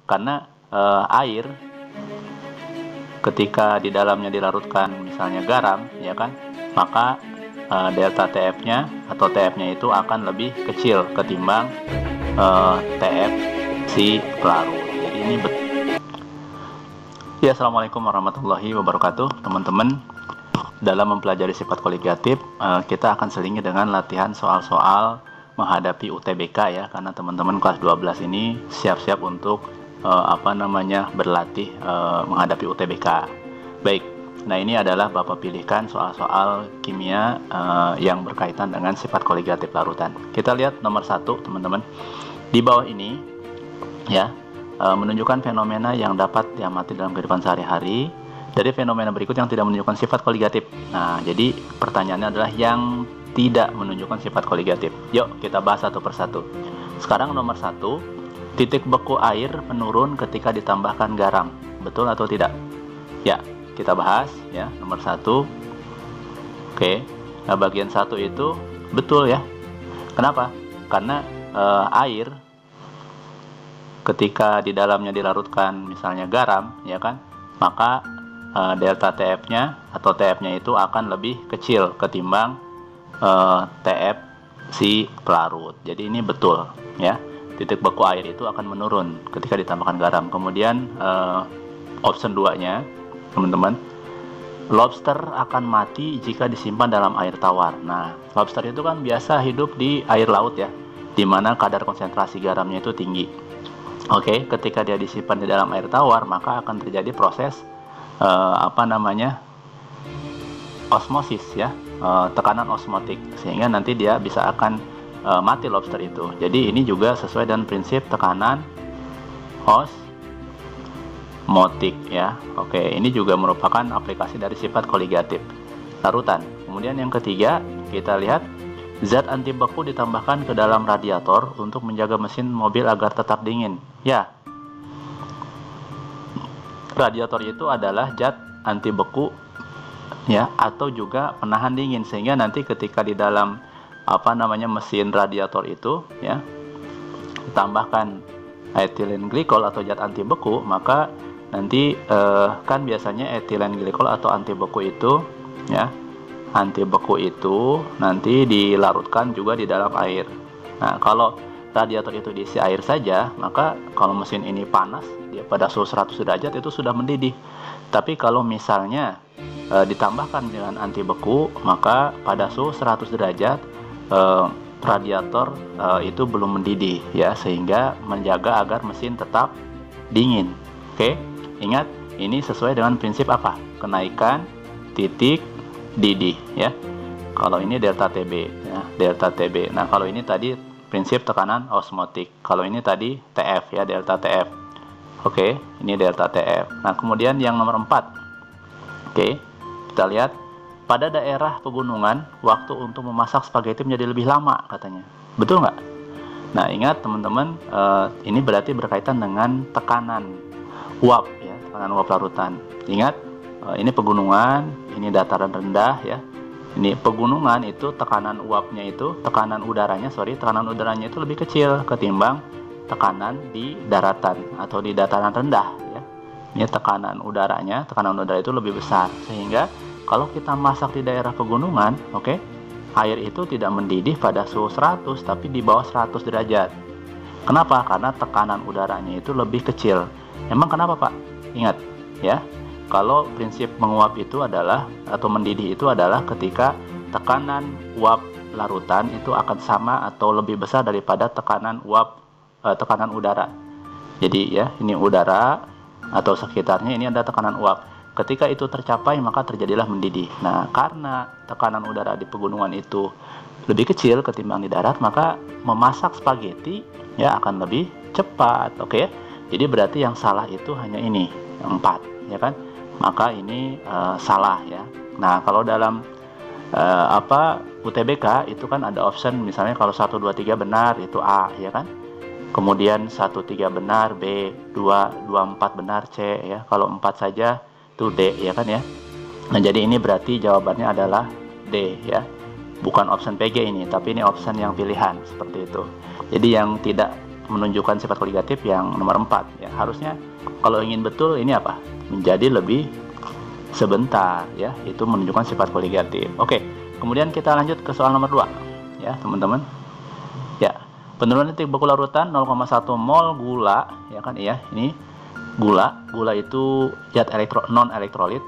Karena air ketika di dalamnya dilarutkan misalnya garam, ya kan, maka delta TF-nya atau TF-nya itu akan lebih kecil ketimbang TF si pelarut. Jadi ini ya, assalamualaikum warahmatullahi wabarakatuh, teman-teman. Dalam mempelajari sifat koligatif, kita akan selingi dengan latihan soal-soal menghadapi UTBK ya, karena teman-teman kelas 12 ini siap-siap untuk berlatih menghadapi UTBK. Baik, nah ini adalah Bapak pilihkan soal-soal kimia yang berkaitan dengan sifat koligatif larutan. Kita lihat nomor 1, teman-teman. Di bawah ini ya, menunjukkan fenomena yang dapat diamati dalam kehidupan sehari-hari dari fenomena berikut yang tidak menunjukkan sifat koligatif. Nah, jadi pertanyaannya adalah yang tidak menunjukkan sifat koligatif. Yuk kita bahas satu persatu. Sekarang nomor 1, titik beku air menurun ketika ditambahkan garam. Betul atau tidak? Ya, kita bahas ya, nomor 1. Oke. Nah, bagian 1 itu betul ya. Kenapa? Karena air ketika di dalamnya dilarutkan misalnya garam, ya kan? Maka delta TF-nya atau TF-nya itu akan lebih kecil ketimbang TF si pelarut. Jadi ini betul ya. Titik beku air itu akan menurun ketika ditambahkan garam. Kemudian option 2-nya, teman-teman, lobster akan mati jika disimpan dalam air tawar. Nah, lobster itu kan biasa hidup di air laut ya, di mana kadar konsentrasi garamnya itu tinggi. Oke, ketika dia disimpan di dalam air tawar, maka akan terjadi proses osmosis ya, tekanan osmotik, sehingga nanti dia bisa akan mati lobster itu. Jadi ini juga sesuai dengan prinsip tekanan osmotik ya. Oke, ini juga merupakan aplikasi dari sifat koligatif larutan. Kemudian yang ketiga, kita lihat zat anti beku ditambahkan ke dalam radiator untuk menjaga mesin mobil agar tetap dingin. Ya, radiator itu adalah zat anti beku ya, atau juga penahan dingin, sehingga nanti ketika di dalam mesin radiator itu ya ditambahkan etilen glikol atau zat anti beku, maka nanti kan biasanya etilen glikol atau anti beku itu ya, anti beku itu nanti dilarutkan juga di dalam air. Nah, kalau radiator itu diisi air saja, maka kalau mesin ini panas, dia pada suhu 100 derajat itu sudah mendidih. Tapi kalau misalnya ditambahkan dengan anti beku, maka pada suhu 100 derajat radiator itu belum mendidih ya, sehingga menjaga agar mesin tetap dingin. Oke, ingat ini sesuai dengan prinsip apa? Kenaikan titik didih ya. Kalau ini delta TB ya, delta TB. Nah, kalau ini tadi prinsip tekanan osmotik. Kalau ini tadi TF ya, delta TF. Oke, ini delta TF. Nah, kemudian yang nomor 4. Oke, kita lihat pada daerah pegunungan waktu untuk memasak spaghetti menjadi lebih lama katanya. Betul nggak? Nah, ingat teman-teman, ini berarti berkaitan dengan tekanan uap ya, tekanan uap larutan. Ingat, ini pegunungan, ini dataran rendah ya. Ini pegunungan itu tekanan uapnya itu, tekanan udaranya itu lebih kecil ketimbang tekanan di daratan atau di dataran rendah ya. Ini tekanan udara itu lebih besar, sehingga kalau kita masak di daerah pegunungan, oke, air itu tidak mendidih pada suhu 100 tapi di bawah 100 derajat. Kenapa? Karena tekanan udaranya itu lebih kecil. Emang kenapa, Pak? Ingat ya, kalau prinsip menguap itu adalah atau mendidih itu adalah ketika tekanan uap larutan itu akan sama atau lebih besar daripada tekanan udara. Jadi ya, ini udara atau sekitarnya, ini ada tekanan uap. Ketika itu tercapai, maka terjadilah mendidih. Nah, karena tekanan udara di pegunungan itu lebih kecil ketimbang di darat, maka memasak spaghetti ya akan lebih cepat. Oke. Jadi berarti yang salah itu hanya ini, yang 4, ya kan? Maka ini salah ya. Nah, kalau dalam UTBK itu kan ada option, misalnya kalau 1 2 3 benar itu A ya kan. Kemudian 1 3 benar B, 2 4 benar C ya. Kalau 4 saja itu D ya kan ya. Nah, jadi ini berarti jawabannya adalah D ya. Bukan option PG ini, tapi ini option yang pilihan seperti itu. Jadi yang tidak menunjukkan sifat koligatif yang nomor 4 ya. Harusnya kalau ingin betul ini apa? Menjadi lebih sebentar ya, itu menunjukkan sifat koligatif. Oke, kemudian kita lanjut ke soal nomor 2 ya, teman-teman. Ya, penurunan titik beku larutan 0,1 mol gula ya kan ya. Ini gula itu zat non elektrolit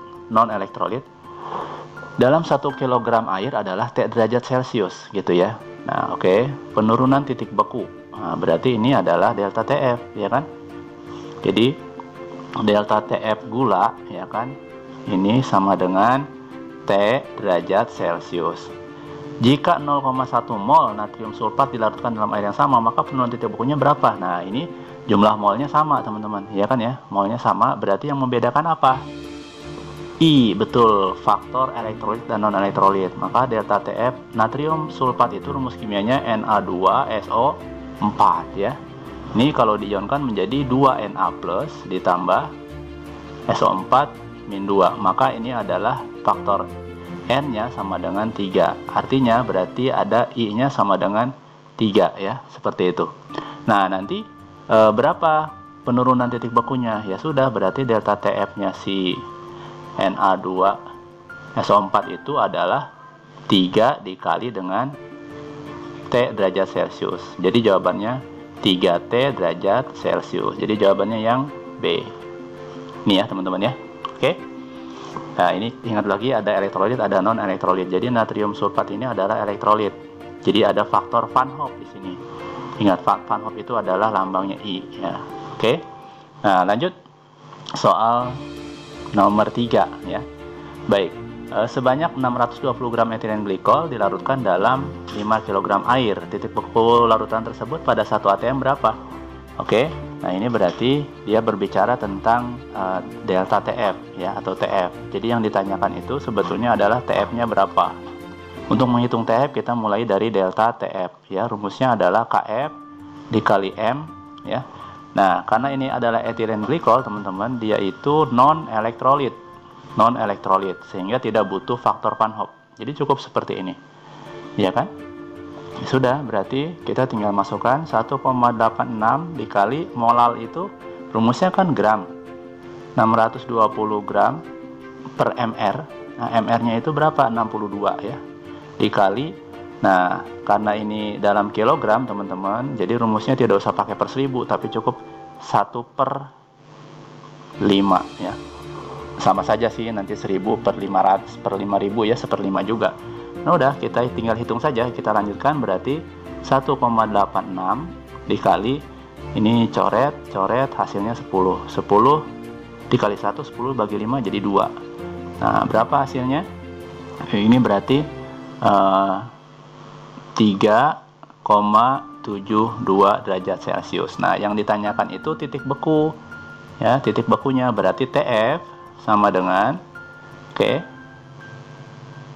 dalam 1 kg air adalah T derajat Celcius gitu ya. Nah, oke, penurunan titik beku. Nah, berarti ini adalah delta TF ya kan. Jadi delta TF gula ya kan, ini sama dengan T derajat Celcius. Jika 0,1 mol natrium sulfat dilarutkan dalam air yang sama, maka penurunan titik bekunya berapa? Nah, ini jumlah molnya sama teman-teman ya kan ya, molnya sama, berarti yang membedakan apa? I, betul, faktor elektrolit dan non elektrolit. Maka delta TF natrium sulfat itu rumus kimianya Na2SO4 ya. Ini kalau diionkan menjadi 2Na plus ditambah SO4 min 2. Maka ini adalah faktor N-nya sama dengan 3. Artinya berarti ada I-nya sama dengan 3 ya, seperti itu. Nah, nanti berapa penurunan titik bekunya? Ya sudah, berarti delta TF-nya si Na2SO4 itu adalah 3 dikali dengan T derajat Celcius. Jadi jawabannya 3T derajat Celcius. Jadi jawabannya yang B. Ini ya teman-teman ya. Oke. Nah, ini ingat lagi ada elektrolit, ada non elektrolit. Jadi natrium sulfat ini adalah elektrolit. Jadi ada faktor Van Hoff di sini. Ingat, Van Hoff itu adalah lambangnya I ya. Oke. Nah, lanjut soal nomor 3 ya. Baik, sebanyak 620 gram etilen glikol dilarutkan dalam 5 kg air. Titik beku larutan tersebut pada 1 atm berapa? Oke, nah ini berarti dia berbicara tentang delta TF ya, atau TF. Jadi yang ditanyakan itu sebetulnya adalah TF-nya berapa. Untuk menghitung TF kita mulai dari delta TF ya. Rumusnya adalah KF dikali M ya. Nah, karena ini adalah etilen glikol, teman-teman, dia itu non elektrolit, sehingga tidak butuh faktor Van Hoff. Jadi cukup seperti ini, ya kan? Sudah, berarti kita tinggal masukkan 1,86 dikali molal itu, rumusnya kan gram, 620 gram per mr. Nah, mr-nya itu berapa? 62 ya, dikali. Nah, karena ini dalam kilogram teman-teman, jadi rumusnya tidak usah pakai per 1000, tapi cukup 1/5 ya. Sama saja sih, nanti 1000 per 500 per 5000 ya, 1/5 juga. Nah, udah, kita tinggal hitung saja, kita lanjutkan. Berarti 1,86 dikali, ini coret, hasilnya 10 dikali 1, 10 bagi 5 jadi 2. Nah, berapa hasilnya? Ini berarti 3,72 derajat Celcius. Nah, yang ditanyakan itu titik beku ya, titik bekunya. Berarti TF sama dengan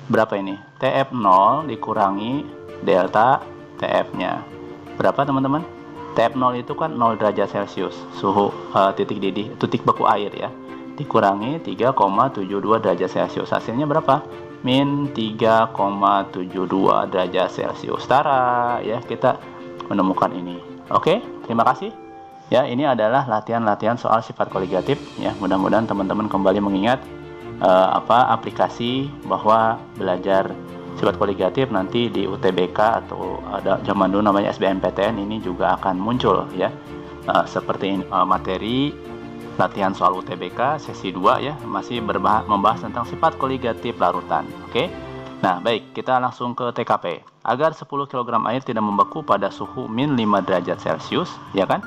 berapa ini? TF 0 dikurangi delta TF-nya. Berapa teman-teman? TF 0 itu kan 0 derajat Celcius, suhu titik didih, titik beku air ya, dikurangi 3,72 derajat Celcius. Hasilnya berapa? Min 3,72 derajat Celcius. Tara ya, kita menemukan ini. Oke, terima kasih. Ya, ini adalah latihan-latihan soal sifat koligatif ya. Mudah-mudahan teman-teman kembali mengingat aplikasi bahwa belajar sifat koligatif nanti di UTBK atau ada zaman dulu namanya SBMPTN ini juga akan muncul ya. Seperti ini, materi latihan soal UTBK sesi 2 ya, masih membahas tentang sifat koligatif larutan. Oke. Nah, baik, kita langsung ke TKP. Agar 10 kg air tidak membeku pada suhu min 5 derajat Celcius, ya kan?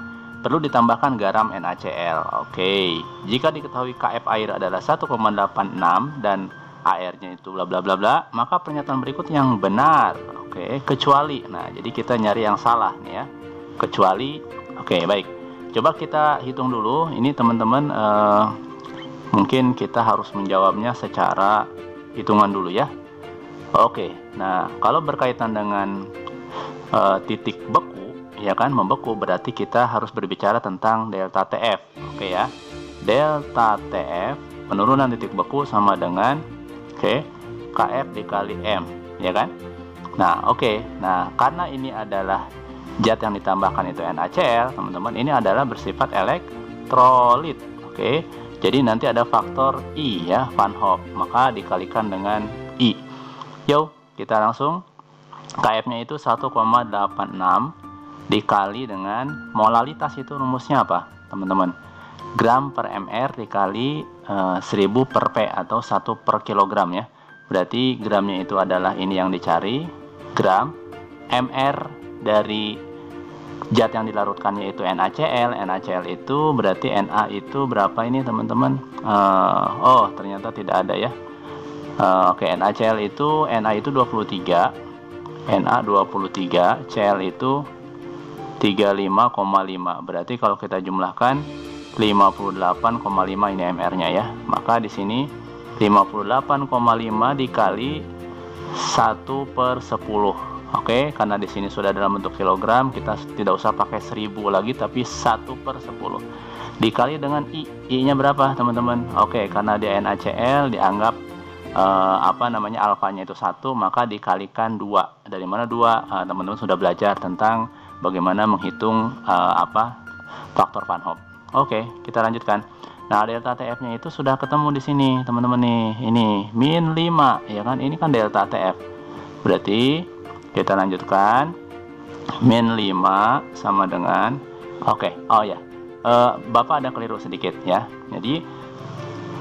Perlu ditambahkan garam NaCl. Oke. Jika diketahui KF air adalah 1,86 dan AR-nya itu bla bla bla bla, maka pernyataan berikut yang benar. Oke, kecuali. Nah, jadi kita nyari yang salah nih ya. Kecuali. Oke, baik. Coba kita hitung dulu, ini teman-teman, mungkin kita harus menjawabnya secara hitungan dulu ya. Oke, nah kalau berkaitan dengan titik beku, ya kan, membeku, berarti kita harus berbicara tentang delta TF. Oke ya, delta TF, penurunan titik beku sama dengan KF dikali M, ya kan. Nah, oke, nah karena ini adalah zat yang ditambahkan itu NaCl, teman-teman, ini adalah bersifat elektrolit. Oke. Jadi nanti ada faktor I ya, Van Hoff, maka dikalikan dengan I. Yuk, kita langsung KF-nya itu 1,86 dikali dengan molalitas, itu rumusnya apa, teman-teman? Gram per mr dikali 1000 per P atau 1 per kilogram ya. Berarti gramnya itu adalah ini yang dicari, gram. Mr dari zat yang dilarutkannya itu NaCl. NaCl itu berarti Na itu berapa ini, teman-teman? Oh, ternyata tidak ada ya. Oke, NaCl itu Na itu 23, Na 23, Cl itu 35,5. Berarti kalau kita jumlahkan 58,5 ini mr-nya ya. Maka di sini 58,5 dikali 1 per 10. Oke, karena di sini sudah dalam bentuk kilogram, kita tidak usah pakai 1000 lagi, tapi 1 per 10 dikali dengan I. I-nya berapa, teman-teman? Oke, karena dia NaCl dianggap alfanya itu 1, maka dikalikan 2. Dari mana 2? Teman-teman sudah belajar tentang bagaimana menghitung faktor Van Hoff. Oke, kita lanjutkan. Nah, delta TF-nya itu sudah ketemu di sini, teman-teman nih. Ini min 5, ya kan? Ini kan delta TF. Berarti kita lanjutkan. Min 5 sama dengan Bapak ada keliru sedikit ya. Jadi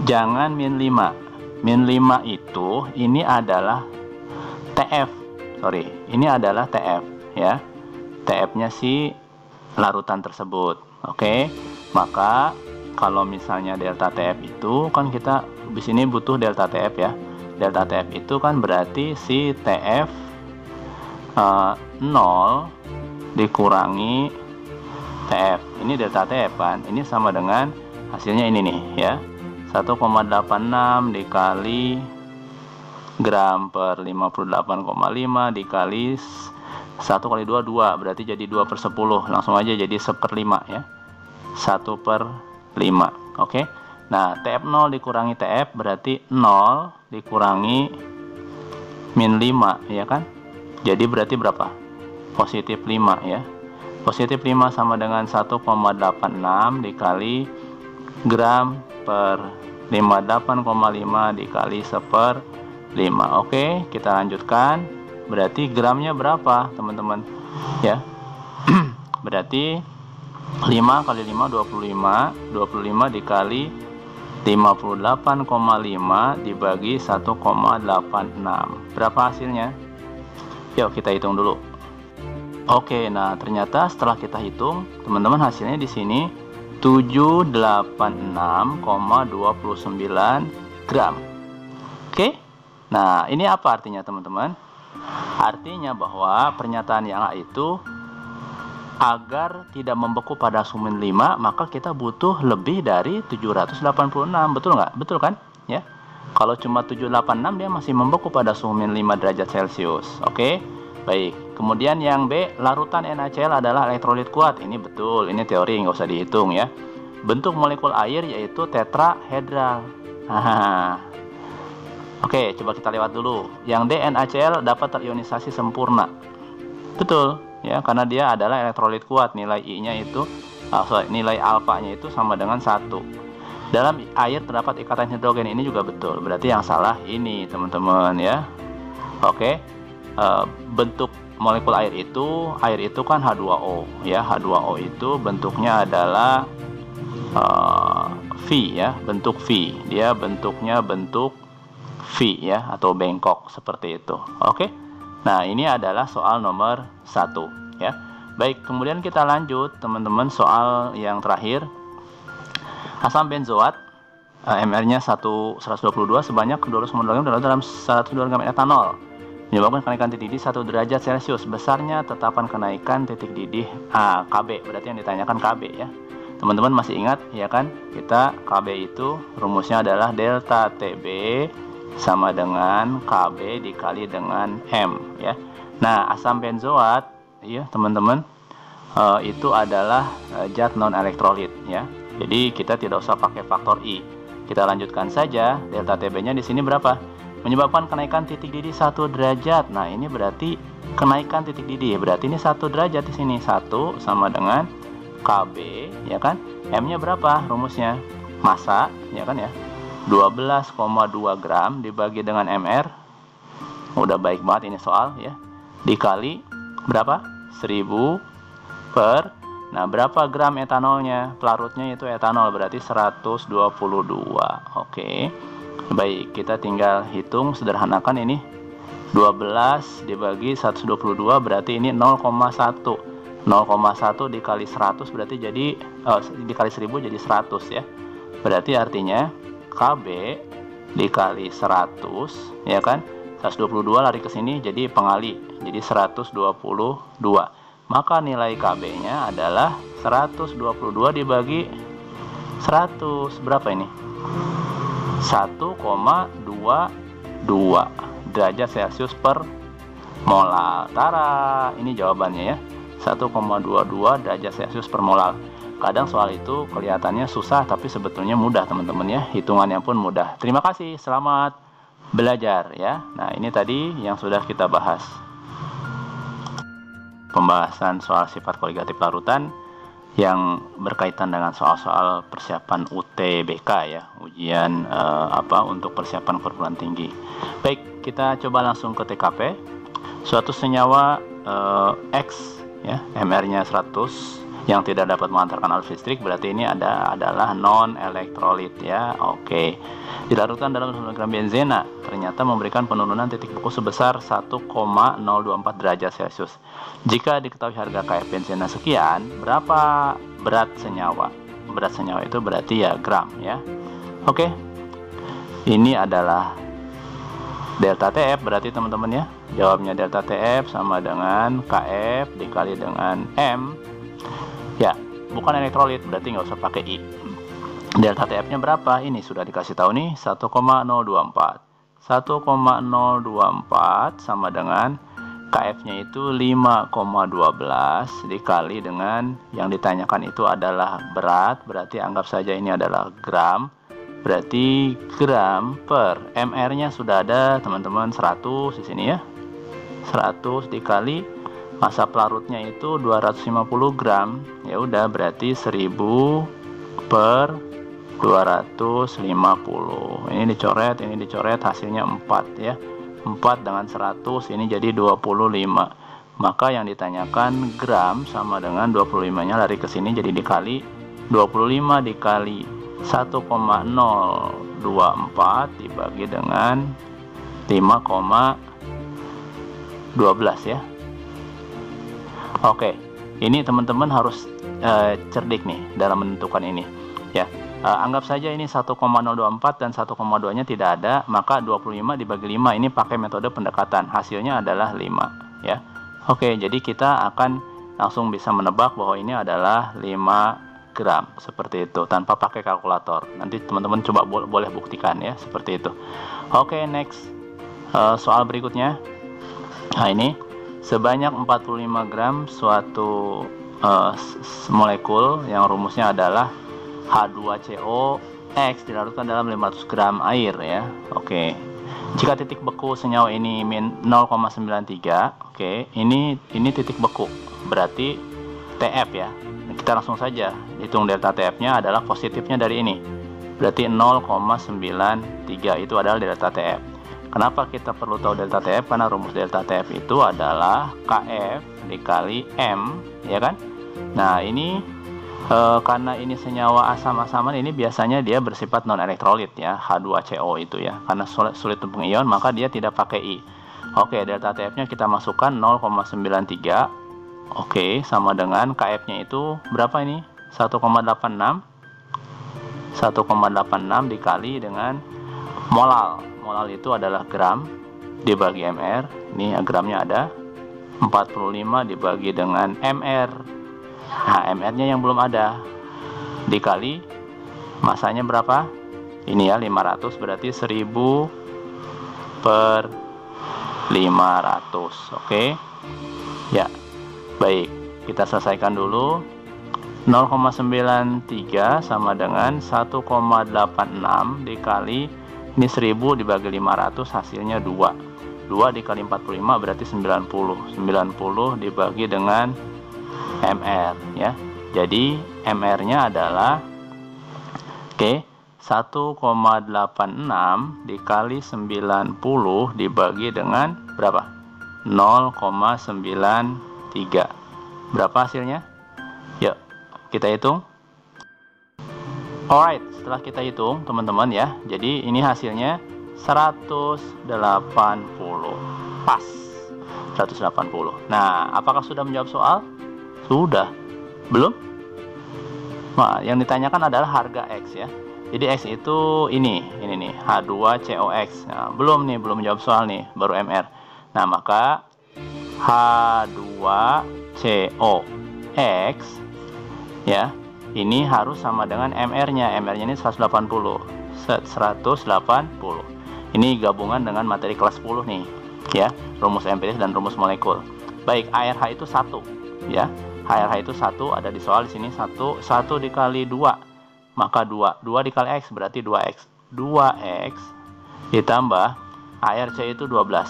jangan min 5. Min 5 itu ini adalah TF. Ini adalah TF ya. TF-nya si larutan tersebut. Oke. Maka kalau misalnya delta TF itu kan kita di sini butuh delta TF ya. Delta TF itu kan berarti si TF 0 dikurangi TF. Ini delta TF kan. Ini sama dengan hasilnya ini nih ya. 1,86 dikali gram per 58,5 dikali 1 kali 2 2, berarti jadi 2 per 10. Langsung aja jadi 1/5 ya. 1 per 5. Oke. Nah, TF0 dikurangi TF berarti 0 dikurangi min 5 ya kan. Jadi berarti berapa? Positif 5 ya. Positif 5 sama dengan 1,86 dikali gram per 58,5 dikali 1/5. Oke, kita lanjutkan. Berarti gramnya berapa, teman-teman? Ya. Berarti 5 kali 5 25 dikali 58,5 dibagi 1,86. Berapa hasilnya? Yuk kita hitung dulu. Oke, nah ternyata setelah kita hitung, teman-teman, hasilnya di sini 786,29 gram. Oke. Nah, ini apa artinya, teman-teman? Artinya bahwa pernyataan yang A itu agar tidak membeku pada suhu min 5, maka kita butuh lebih dari 786. Betul nggak? Betul kan? Ya. Kalau cuma 786 dia masih membeku pada suhu min 5 derajat Celcius. Oke. Baik. Kemudian yang B, larutan NaCl adalah elektrolit kuat. Ini betul. Ini teori, nggak usah dihitung ya. Bentuk molekul air yaitu tetrahedral. Oke, coba kita lewat dulu. Yang D, NaCl dapat terionisasi sempurna. Betul. Ya, karena dia adalah elektrolit kuat, nilai I-nya itu nilai alfanya itu sama dengan 1. Dalam air terdapat ikatan hidrogen, ini juga betul. Berarti yang salah ini, teman-teman ya. Oke. Bentuk molekul air itu kan H2O ya. H2O itu bentuknya adalah V ya, bentuk V. Dia bentuknya bentuk V ya, atau bengkok seperti itu. Oke. Nah, ini adalah soal nomor 1 ya. Baik, kemudian kita lanjut, teman-teman, soal yang terakhir. Asam benzoat MR-nya 122 sebanyak 200 mg dalam 102 gram etanol menyebabkan kenaikan titik didih 1 derajat Celcius. Besarnya tetapan kenaikan titik didih KB, berarti yang ditanyakan KB ya. Teman-teman masih ingat ya kan? Kita KB itu rumusnya adalah delta TB sama dengan KB dikali dengan M ya. Nah, asam benzoat ya, teman-teman, itu adalah zat non elektrolit ya. Jadi kita tidak usah pakai faktor I. Kita lanjutkan saja. Delta TB-nya di sini berapa? menyebabkan kenaikan titik didih 1 derajat. Nah, ini berarti kenaikan titik didih. Berarti ini 1 derajat di sini. 1 sama dengan KB, ya kan? M-nya berapa rumusnya? Massa, ya kan ya? 12,2 gram dibagi dengan MR. Udah baik banget ini soal ya. Dikali berapa? 1000 per. Nah, berapa gram etanolnya? Pelarutnya itu etanol, berarti 122. Oke. Baik, kita tinggal hitung, sederhanakan ini. 12 dibagi 122 berarti ini 0,1. 0,1 dikali 100 berarti jadi dikali 1000 jadi 100 ya. Berarti artinya KB dikali 100, ya kan? 122 lari ke sini jadi pengali, jadi 122. Maka nilai KB-nya adalah 122 dibagi 100. Berapa ini? 1,22 derajat Celcius per molal. Tara, ini jawabannya ya. 1,22 derajat Celcius per molal. Kadang soal itu kelihatannya susah, tapi sebetulnya mudah teman-teman ya. Hitungannya pun mudah. Terima kasih, selamat belajar ya. Nah, ini tadi yang sudah kita bahas. Pembahasan soal sifat koligatif larutan yang berkaitan dengan soal-soal persiapan UTBK ya, ujian untuk persiapan perguruan tinggi. Baik, kita coba langsung ke TKP. Suatu senyawa X ya, MR-nya 100 yang tidak dapat mengantarkan arus listrik, berarti ini adalah non elektrolit ya. Oke. Dilarutkan dalam 1 gram benzena ternyata memberikan penurunan titik beku sebesar 1,024 derajat Celcius. Jika diketahui harga KF benzena sekian, berapa berat senyawa? Berat senyawa itu berarti ya gram ya. Oke. Ini adalah delta TF berarti teman-teman ya. Jawabnya delta TF sama dengan KF dikali dengan M. Ya, bukan elektrolit, berarti nggak usah pakai I. Delta TF-nya berapa? Ini sudah dikasih tahu nih, 1,024. 1,024 sama dengan KF-nya itu 5,12 dikali dengan yang ditanyakan itu adalah berat, berarti anggap saja ini adalah gram. Berarti gram per MR-nya sudah ada teman-teman 100 di sini ya. 100 dikali massa pelarutnya itu 250 gram. Ya udah berarti 1000 per 250. Ini dicoret, hasilnya 4 ya. 4 dengan 100 ini jadi 25. Maka yang ditanyakan gram sama dengan 25-nya lari ke sini jadi dikali 25 dikali 1,024 dibagi dengan 5,12 ya. Oke, ini teman-teman harus cerdik nih dalam menentukan ini ya. Anggap saja ini 1,024 dan 1,2-nya tidak ada, maka 25 dibagi 5 ini pakai metode pendekatan, hasilnya adalah 5 ya. Oke, jadi kita akan langsung bisa menebak bahwa ini adalah 5 gram seperti itu tanpa pakai kalkulator. Nanti teman-teman coba boleh buktikan ya seperti itu. Oke, next soal berikutnya. Nah, ini sebanyak 45 gram suatu molekul yang rumusnya adalah H2CO X dilarutkan dalam 500 gram air ya. Oke. Jika titik beku senyawa ini 0,93, oke, ini titik beku. Berarti TF ya. Kita langsung saja hitung delta TF-nya adalah positifnya dari ini. Berarti 0,93 itu adalah delta TF. Kenapa kita perlu tahu delta TF? Karena rumus delta TF itu adalah KF dikali M, ya kan? Nah, ini karena ini senyawa asam-asaman, ini biasanya dia bersifat non elektrolit ya, H2CO itu ya. Karena sulit untuk ion, maka dia tidak pakai I. Oke, delta TF-nya kita masukkan 0,93. Oke, sama dengan KF-nya itu berapa ini? 1,86. 1,86 dikali dengan molal. Molal itu adalah gram dibagi MR. Ini gramnya ada. 45 dibagi dengan MR. Nah, MR-nya yang belum ada. Dikali masanya berapa? Ini ya 500, berarti 1000 per 500. Oke. Ya. Baik, kita selesaikan dulu. 0,93 sama dengan 1,86 dikali Ini 1000 dibagi 500 hasilnya 2. 2 dikali 45 berarti 90. 90 dibagi dengan MR ya. Jadi MR-nya adalah 1,86 dikali 90 dibagi dengan berapa? 0,93. Berapa hasilnya? Yuk, kita hitung. Alright, setelah kita hitung teman-teman ya, jadi ini hasilnya 180. Pas 180. Nah, apakah sudah menjawab soal? Sudah. Belum? Nah, yang ditanyakan adalah harga X ya. Jadi X itu ini nih, H2COX. Nah, belum menjawab soal nih, baru MR. Nah, maka H2COX ya, ini harus sama dengan MR-nya. MR-nya ini 180. 180. Ini gabungan dengan materi kelas 10 nih, ya. Rumus empiris dan rumus molekul. Baik, ARH itu 1, ya. ARH itu 1, ada di soal di sini 1 dikali 2. Maka 2 dikali X berarti 2X. 2X ditambah ARC itu 12.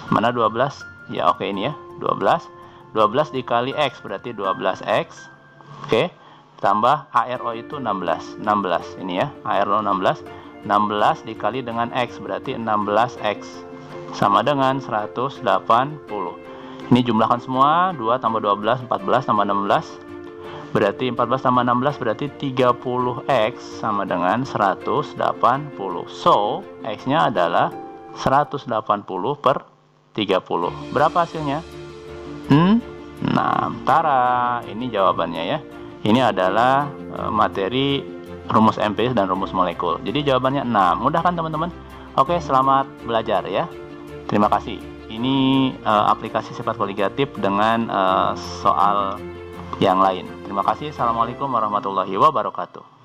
Mana 12? Ya, oke, ini ya, 12. 12 dikali X berarti 12X. Oke. Tambah ARO itu 16. 16 ini ya, ARO 16. 16 dikali dengan X berarti 16X. Sama dengan 180. Ini jumlahkan semua, 2 tambah 12, 14 tambah 16. Berarti 14 tambah 16 berarti 30X sama dengan 180. So, X-nya adalah 180 per 30. Berapa hasilnya? Nah, tara, ini jawabannya ya. Ini adalah materi rumus empiris dan rumus molekul. Jadi jawabannya 6. Mudah kan teman-teman? Oke, selamat belajar ya. Terima kasih. Ini aplikasi sifat koligatif dengan soal yang lain. Terima kasih. Assalamualaikum warahmatullahi wabarakatuh.